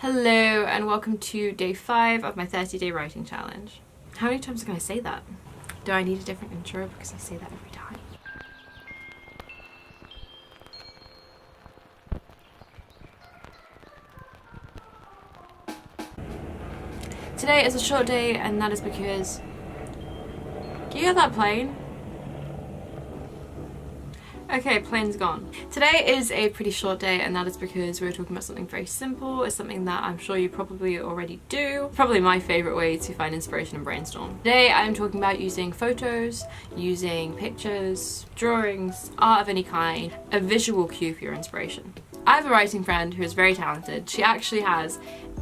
Hello and welcome to day 5 of my 30-day writing challenge. How many times can I say that? Do I need a different intro because I say that every time? Today is a short day and that is because... Can you hear that plane? Okay, plane's gone. Today is a pretty short day and that is because we're talking about something very simple. It's something that I'm sure you probably already do. Probably my favourite way to find inspiration and brainstorm. Today I'm talking about using photos, using pictures, drawings, art of any kind, a visual cue for your inspiration. I have a writing friend who is very talented. She actually has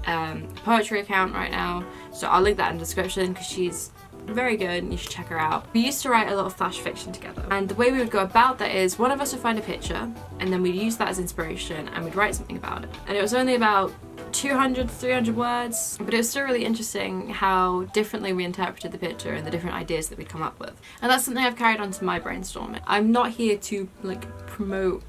a poetry account right now, so I'll link that in the description because she's very good and you should check her out. We used to write a lot of flash fiction together, and the way we would go about that is one of us would find a picture and then we'd use that as inspiration and we'd write something about it. And it was only about 200 300 words, but it was still really interesting how differently we interpreted the picture and the different ideas that we'd come up with. And that's something I've carried on to my brainstorming. I'm not here to promote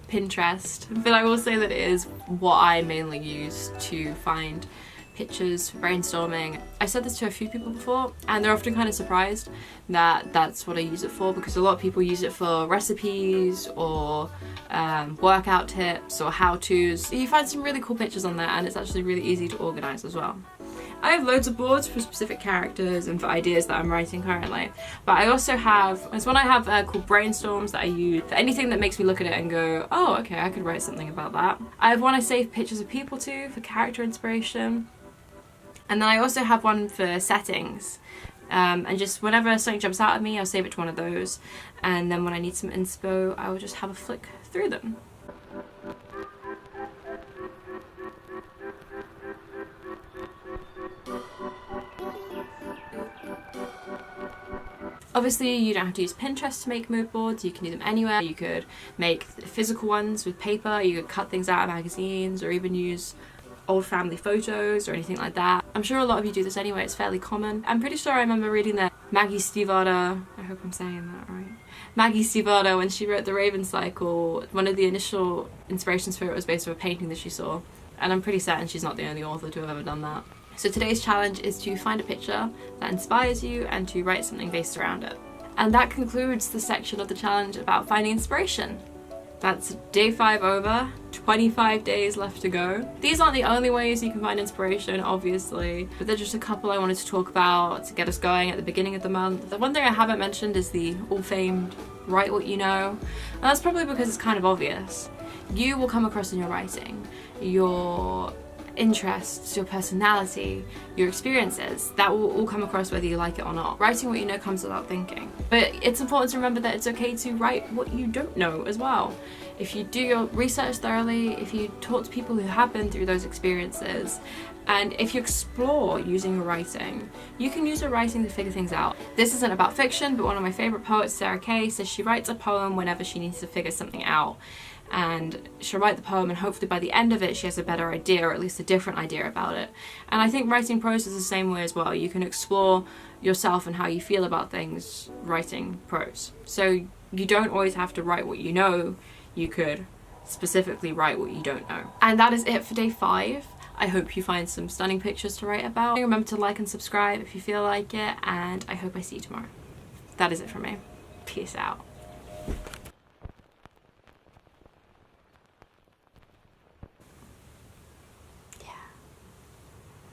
Pinterest, but I will say that it is what I mainly use to find pictures for brainstorming. I said this to a few people before and they're often kind of surprised that that's what I use it for, because a lot of people use it for recipes or workout tips or how-tos. You find some really cool pictures on there and it's actually really easy to organize as well. I have loads of boards for specific characters and for ideas that I'm writing currently, but I also have, there's one I have called Brainstorms that I use for anything that makes me look at it and go, oh okay, I could write something about that. I have one I save pictures of people to for character inspiration. And then I also have one for settings, and just whenever something jumps out at me I'll save it to one of those, and then when I need some inspo I will just have a flick through them. Obviously you don't have to use Pinterest to make mood boards, you can do them anywhere. You could make physical ones with paper, you could cut things out of magazines or even use old family photos or anything like that. I'm sure a lot of you do this anyway, it's fairly common. I'm pretty sure I remember reading that Maggie Stiefvater, I hope I'm saying that right, Maggie Stiefvater, when she wrote The Raven Cycle, one of the initial inspirations for it was based on a painting that she saw, and I'm pretty certain she's not the only author to have ever done that. So today's challenge is to find a picture that inspires you and to write something based around it. And that concludes the section of the challenge about finding inspiration. That's day 5 over, 25 days left to go. These aren't the only ways you can find inspiration, obviously, but they're just a couple I wanted to talk about to get us going at the beginning of the month. The one thing I haven't mentioned is the all-famed write what you know, and that's probably because it's kind of obvious. You will come across in your writing your interests, your personality, your experiences, that will all come across whether you like it or not. Writing what you know comes without thinking. But it's important to remember that it's okay to write what you don't know as well. If you do your research thoroughly, if you talk to people who have been through those experiences, and if you explore using your writing, you can use your writing to figure things out. This isn't about fiction, but one of my favourite poets, Sarah Kay, says she writes a poem whenever she needs to figure something out. And she'll write the poem and hopefully by the end of it she has a better idea, or at least a different idea about it. And I think writing prose is the same way as well. You can explore yourself and how you feel about things writing prose. So you don't always have to write what you know, you could specifically write what you don't know. And that is it for day 5. I hope you find some stunning pictures to write about. Remember to like and subscribe if you feel like it, and I hope I see you tomorrow. That is it from me. Peace out.